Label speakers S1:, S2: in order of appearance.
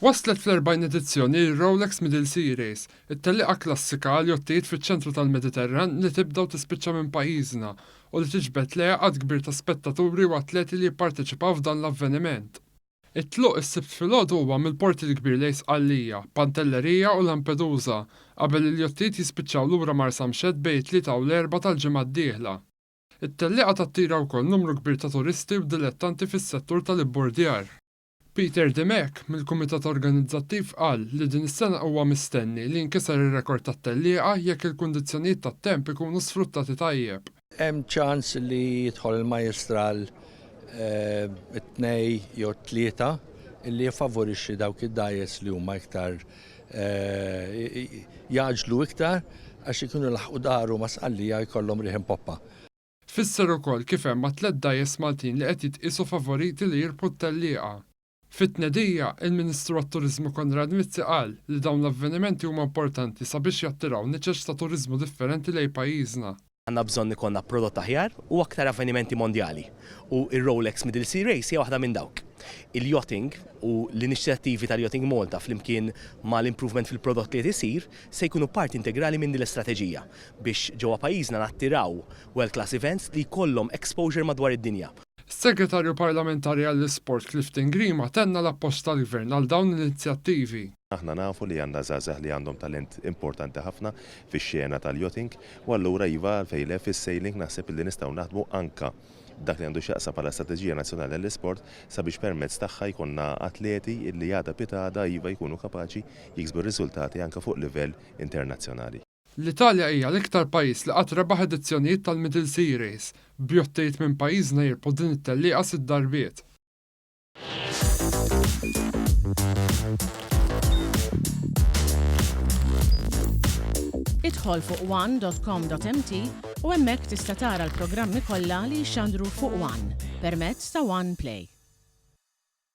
S1: Waslet fl-40 edizzjoni il-Rolex Middle Sea Race, it-telliqa klassika għal jottijiet fiċ-ċentru tal-Mediterran li tibdaw tispiċċa minn pajjiżna u li tiġbed leha għad kbir ta' spettaturi u atleti li jipparteċipaw f'dan l-avveniment. It-tluq is-sibt filgħodu huwa mill-porti l-kbir lejn Sqallija, Pantellerija u Lampedusa, qabel il-jottijiet jispiċċaw lura Marsa Mxed bejn it-3 u l-4 tal-ġimgħa d-dieħla. It-telliqa tattira wkoll numru kbir ta' turisti u dilettanti fis-settur tal-ibburdjar. Peter Demek, mill-Kumitat Organizzattiv qal li din is-sena huwa mistenni li nkiser ir-rekord tat-tellieqa jekk il-kundizzjonijiet tat-temp ikunu sfruttati tajjeb.
S2: Hemm ċans li jidħol il-majestral it-tnej jew tlieta illi jfavorixxi dawk id-dajes li huma iktar jaġlu iktar għax ikunu laħqu daru ma' Sqallija jkollhom riħ poppa.
S1: Fisser ukoll kif hemm atlet dajes Maltin li qed jitqisu favoriti li jirbħu t-tellieqa. Fit-tnedija, il-Ministru għat-Turiżmu Konrad Mizzi qal li dawn l-avvenimenti huma importanti sabiex jattiraw niċeġ ta' turiżmu differenti lejn pajjiżna.
S3: Għandna bżonn ikollna prodott aħjar u aktar avvenimenti mondjali. U il-Rolex Middle Sea Race hija waħda minn dawk. Il-yachting u l-inixjattivi tal-Yachting Malta flimkien mal-improvement fil-prodott li qed isir se jkunu parti integrali minn din l-istrateġija biex ġewwa pajjiżna nattiraw world-class events li jkollhom exposure madwar id-dinja.
S1: Segretarju Parlamentari għall-Isport Clifton Grima tenna l-appoġġ tal-Gvern għal dawn l-inizjattivi.
S4: Aħna nafu li għandna żgħażagħ li għandhom talent importanti ħafna fix-xena tal-yachting u allura iva fejlef fis-sailing naħseb li nistgħu naħdmu anka dak li għandu x'jaqsam bħala strateġija nazzjonali għall-isport sabiex permezz tagħha jkollna atleti li għadha pitada iva jkunu kapaċi jiksbu riżultati anke fuq livell internazzjonali.
S1: L-Italja hija l-iktar pajjiż li qatt rebaħ edizzjonijiet tal-Middle Sea Race, b'jottijiet minn pajjiżna jirbħu din it-tellieqa 6 darbiet.
S5: Idħol fuq one.com.mt u hemmhekk tista' tara l-programmi kollha li jxandru fuq One permezz ta' One Play.